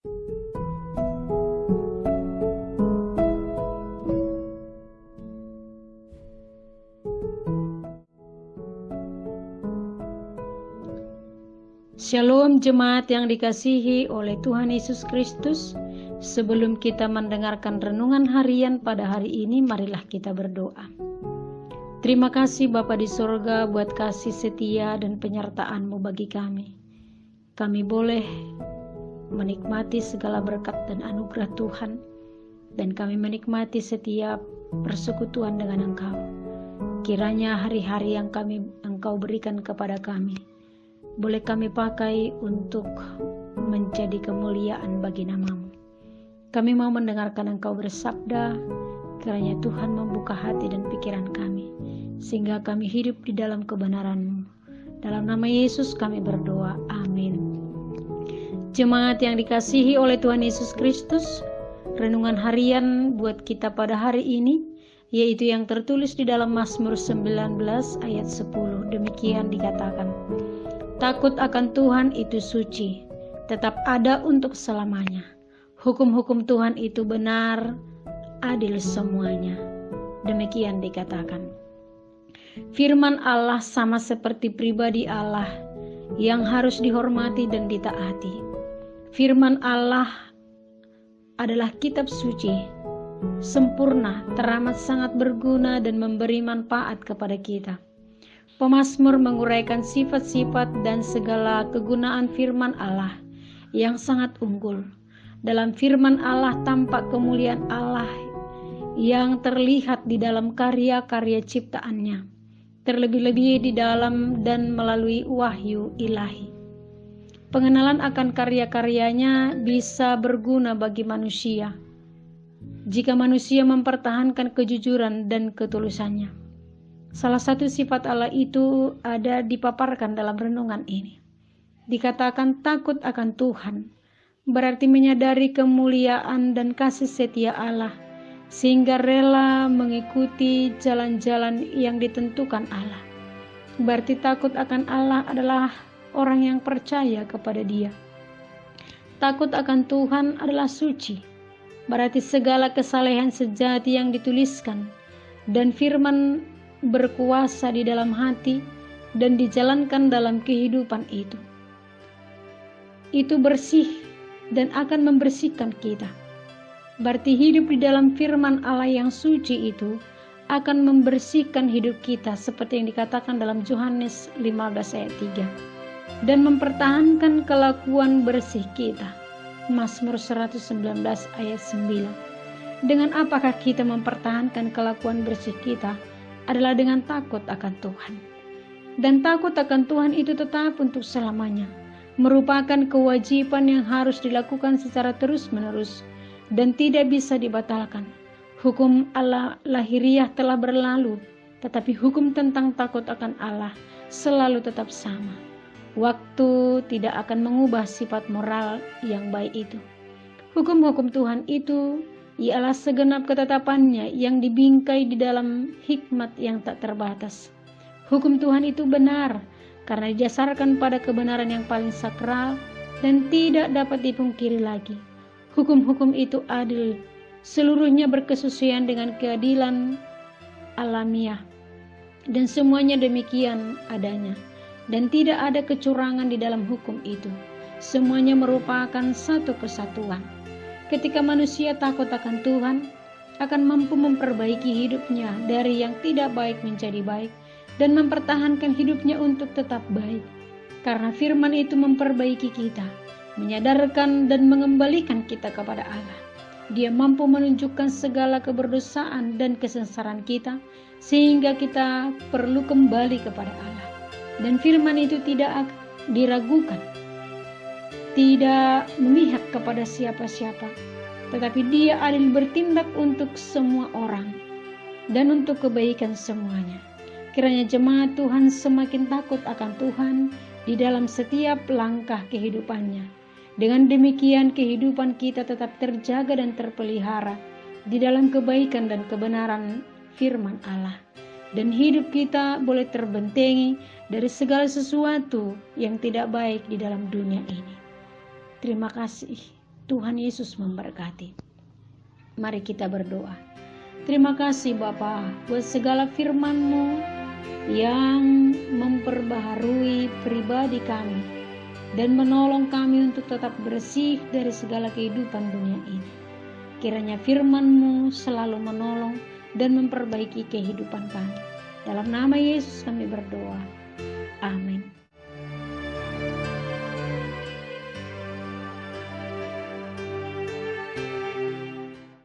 Shalom jemaat yang dikasihi oleh Tuhan Yesus Kristus. Sebelum kita mendengarkan renungan harian pada hari ini, marilah kita berdoa. Terima kasih Bapa di sorga buat kasih setia dan penyertaan-Mu bagi kami. Kami boleh menikmati segala berkat dan anugerah Tuhan, dan kami menikmati setiap persekutuan dengan Engkau. Kiranya hari-hari yang Engkau berikan kepada kami boleh kami pakai untuk menjadi kemuliaan bagi nama-Mu. Kami mau mendengarkan Engkau bersabda, kiranya Tuhan membuka hati dan pikiran kami, sehingga kami hidup di dalam kebenaran-Mu. Dalam nama Yesus kami berdoa, amin. Jemaat yang dikasihi oleh Tuhan Yesus Kristus, renungan harian buat kita pada hari ini, yaitu yang tertulis di dalam Mazmur 19 ayat 10. Demikian dikatakan, takut akan Tuhan itu suci, tetap ada untuk selamanya. Hukum-hukum Tuhan itu benar, adil semuanya. Demikian dikatakan. Firman Allah sama seperti pribadi Allah yang harus dihormati dan ditaati. Firman Allah adalah kitab suci, sempurna, teramat sangat berguna dan memberi manfaat kepada kita. Pemazmur menguraikan sifat-sifat dan segala kegunaan firman Allah yang sangat unggul. Dalam firman Allah tampak kemuliaan Allah yang terlihat di dalam karya-karya ciptaannya, terlebih-lebih di dalam dan melalui wahyu ilahi. Pengenalan akan karya-karyanya bisa berguna bagi manusia jika manusia mempertahankan kejujuran dan ketulusannya. Salah satu sifat Allah itu ada dipaparkan dalam renungan ini. Dikatakan takut akan Tuhan, berarti menyadari kemuliaan dan kasih setia Allah, sehingga rela mengikuti jalan-jalan yang ditentukan Allah. Berarti takut akan Allah adalah orang yang percaya kepada Dia. Takut akan Tuhan adalah suci, berarti segala kesalehan sejati yang dituliskan dan firman berkuasa di dalam hati dan dijalankan dalam kehidupan itu. Itu bersih dan akan membersihkan kita. Berarti hidup di dalam firman Allah yang suci itu akan membersihkan hidup kita seperti yang dikatakan dalam Yohanes 15 ayat 3. Dan mempertahankan kelakuan bersih kita. Mazmur 119 ayat 9. Dengan apakah kita mempertahankan kelakuan bersih kita? Adalah dengan takut akan Tuhan. Dan takut akan Tuhan itu tetap untuk selamanya, merupakan kewajiban yang harus dilakukan secara terus-menerus dan tidak bisa dibatalkan. Hukum Allah lahiriah telah berlalu, tetapi hukum tentang takut akan Allah selalu tetap sama. Waktu tidak akan mengubah sifat moral yang baik itu. Hukum-hukum Tuhan itu ialah segenap ketetapannya yang dibingkai di dalam hikmat yang tak terbatas. Hukum Tuhan itu benar karena didasarkan pada kebenaran yang paling sakral dan tidak dapat dipungkiri lagi. Hukum-hukum itu adil, seluruhnya berkesesuaian dengan keadilan alamiah, dan semuanya demikian adanya, dan tidak ada kecurangan di dalam hukum itu. Semuanya merupakan satu kesatuan. Ketika manusia takut akan Tuhan, akan mampu memperbaiki hidupnya dari yang tidak baik menjadi baik dan mempertahankan hidupnya untuk tetap baik. Karena firman itu memperbaiki kita, menyadarkan dan mengembalikan kita kepada Allah. Dia mampu menunjukkan segala keberdosaan dan kesengsaraan kita, sehingga kita perlu kembali kepada Allah. Dan firman itu tidak diragukan, tidak memihak kepada siapa-siapa, tetapi Dia adil bertindak untuk semua orang dan untuk kebaikan semuanya. Kiranya jemaat Tuhan semakin takut akan Tuhan di dalam setiap langkah kehidupannya. Dengan demikian kehidupan kita tetap terjaga dan terpelihara di dalam kebaikan dan kebenaran firman Allah. Dan hidup kita boleh terbentengi dari segala sesuatu yang tidak baik di dalam dunia ini. Terima kasih Tuhan Yesus memberkati. Mari kita berdoa. Terima kasih Bapa buat segala firman-Mu yang memperbaharui pribadi kami dan menolong kami untuk tetap bersih dari segala kehidupan dunia ini. Kiranya firman-Mu selalu menolong dan memperbaiki kehidupan kami. Dalam nama Yesus kami berdoa. Amin.